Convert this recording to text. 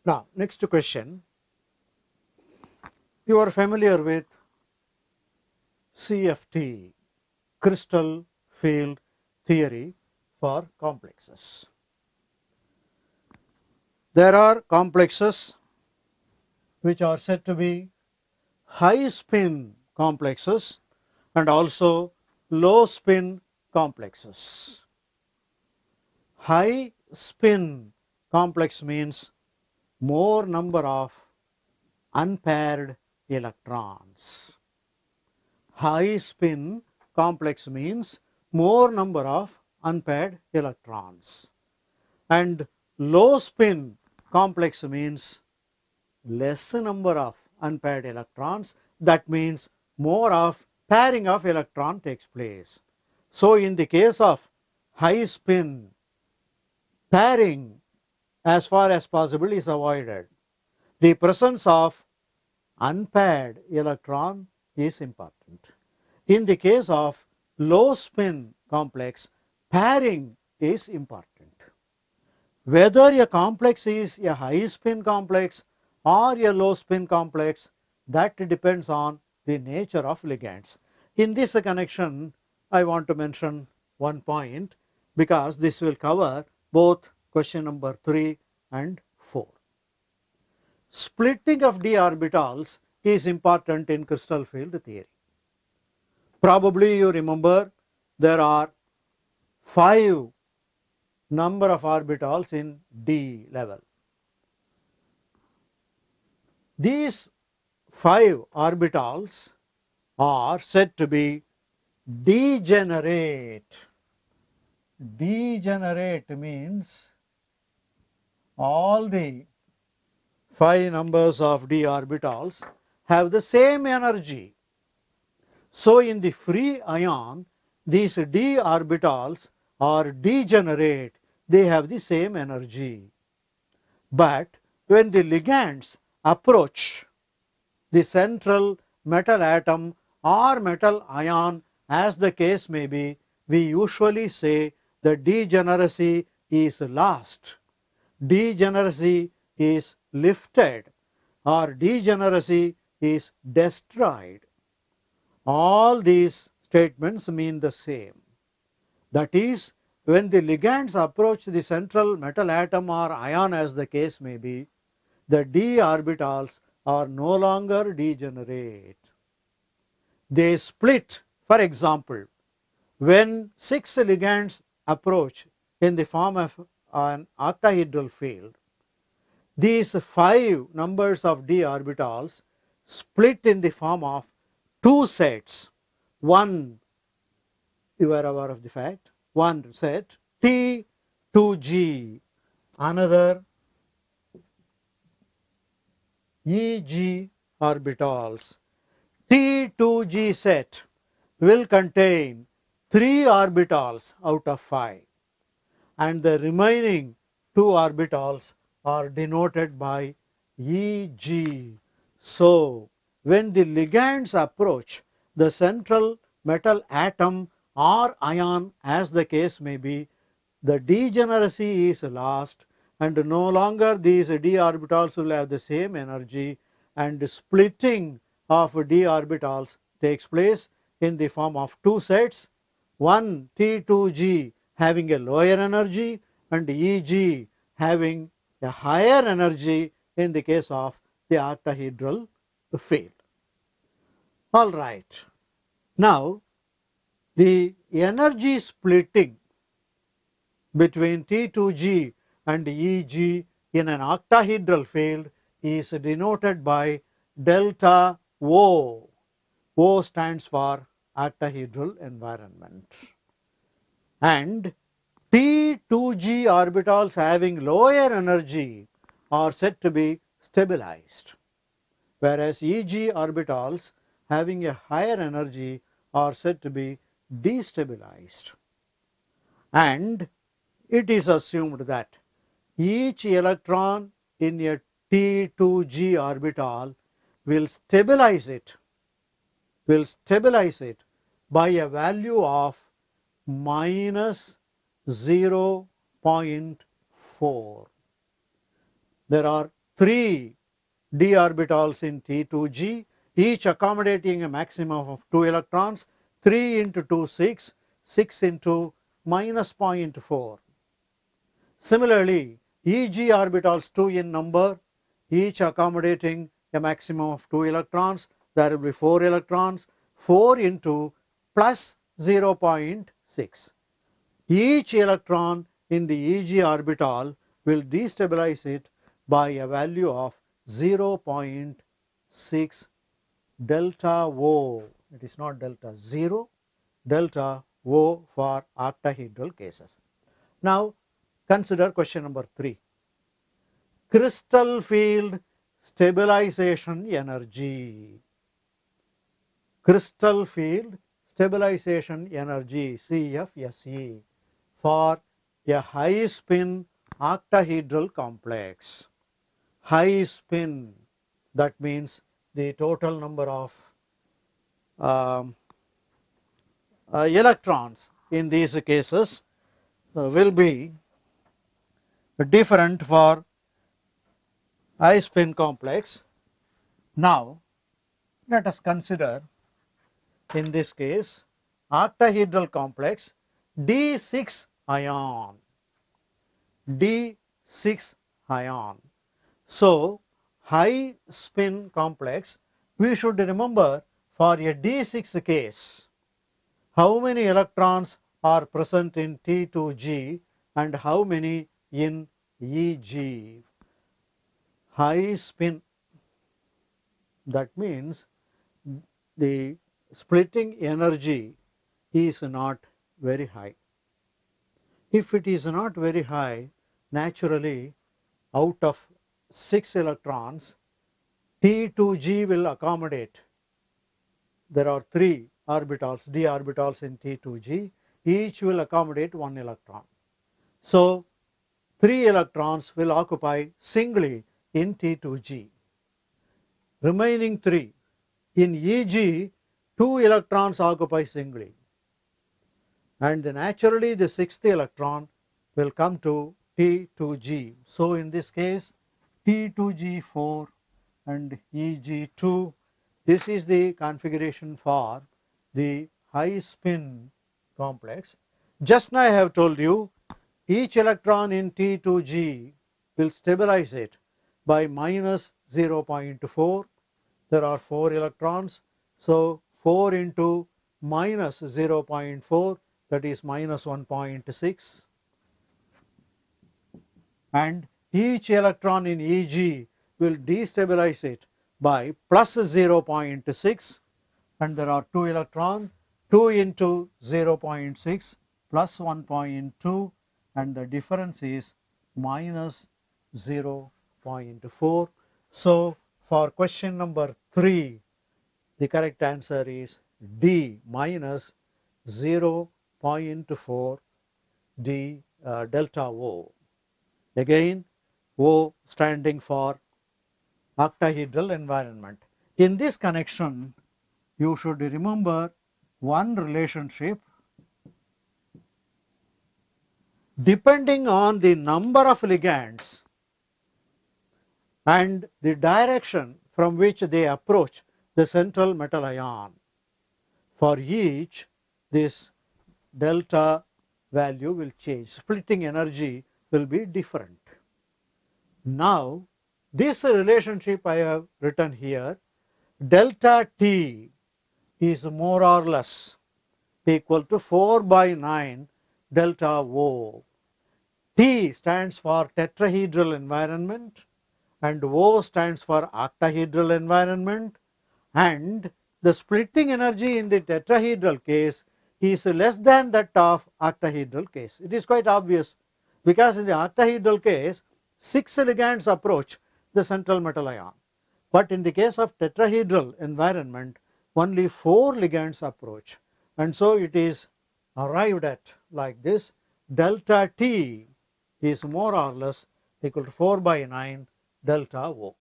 Now, next question. You are familiar with CFT, crystal field theory for complexes. There are complexes which are said to be high spin complexes and also low spin complexes. High spin complex means more number of unpaired electrons. High spin complex means more number of unpaired electrons. And low spin complex means less number of unpaired electrons. That means more of pairing of electron takes place. So in the case of high spin, pairing as far as possible is avoided. The presence of unpaired electron is important. In the case of low spin complex, pairing is important. Whether a complex is a high spin complex or a low spin complex, that depends on the nature of ligands. In this connection, I want to mention one point because this will cover both question number 3 and 4. Splitting of d orbitals is important in crystal field theory. Probably you remember there are 5 number of orbitals in d level. These 5 orbitals are said to be degenerate. Degenerate means all the 5 numbers of d orbitals have the same energy. So in the free ion, these d orbitals are degenerate. They have the same energy. But when the ligands approach the central metal atom or metal ion, as the case may be, we usually say the degeneracy is lost. Degeneracy is lifted or degeneracy is destroyed. All these statements mean the same. That is, when the ligands approach the central metal atom or ion, as the case may be, the d orbitals are no longer degenerate. They split. For example, when 6 ligands approach in the form of an octahedral field, these 5 numbers of d orbitals split in the form of 2 sets. One, you are aware of the fact, one set T2G, another EG orbitals. T2G set will contain 3 orbitals out of 5, and the remaining 2 orbitals are denoted by EG. So when the ligands approach the central metal atom or ion, as the case may be, the degeneracy is lost and no longer these d orbitals will have the same energy, and splitting of d orbitals takes place in the form of 2 sets, one T2G having a lower energy and EG having a higher energy in the case of the octahedral field. All right. Now, the energy splitting between T2G and EG in an octahedral field is denoted by delta O. O stands for octahedral environment. And T2G orbitals having lower energy are said to be stabilized, whereas EG orbitals having a higher energy are said to be destabilized. And it is assumed that each electron in a T2G orbital will stabilize it by a value of minus 0.4. There are 3 d orbitals in T2G, each accommodating a maximum of 2 electrons. 3 into 2, 6, 6 into minus 0.4. Similarly, EG orbitals 2 in number, each accommodating a maximum of 2 electrons. There will be 4 electrons. 4 into plus 0.6. Each electron in the EG orbital will destabilize it by a value of 0.6 delta O. It is not delta 0, delta O for octahedral cases. Now consider question number 3. Crystal field stabilization energy. Crystal field stabilization energy, CFSE, for a high spin octahedral complex. High spin, that means the total number of electrons in these cases will be different for high spin complex. Now let us consider in this case octahedral complex D6 ion. D6 ion. So high spin complex, we should remember for a D6 case how many electrons are present in T2G and how many in EG. High spin, that means the splitting energy is not very high. If it is not very high, naturally out of 6 electrons, T2G will accommodate. There are 3 orbitals, d orbitals in T2G, each will accommodate 1 electron. So 3 electrons will occupy singly in T2G. Remaining 3 in EG, 2 electrons occupy singly, and naturally the 6th electron will come to T2G. So in this case T2G4 and EG2, this is the configuration for the high spin complex. Just now I have told you each electron in T2G will stabilize it by minus 0.4. There are 4 electrons, so 4 into minus 0.4, that is minus 1.6, and each electron in EG will destabilize it by plus 0.6, and there are 2 electrons, 2 into 0.6 plus 1.2, and the difference is minus 0.4. So for question number 3, the correct answer is D, minus 0.4 D delta O. Again, O standing for octahedral environment. In this connection, you should remember one relationship. Depending on the number of ligands and the direction from which they approach the central metal ion, for each this delta value will change. Splitting energy will be different. Now this relationship I have written here, delta T is more or less equal to 4 by 9 delta O. T stands for tetrahedral environment and O stands for octahedral environment, and the splitting energy in the tetrahedral case is less than that of octahedral case. It is quite obvious, because in the octahedral case 6 ligands approach the central metal ion, but in the case of tetrahedral environment only 4 ligands approach, and so it is arrived at like this: delta T is more or less equal to 4 by 9 delta O.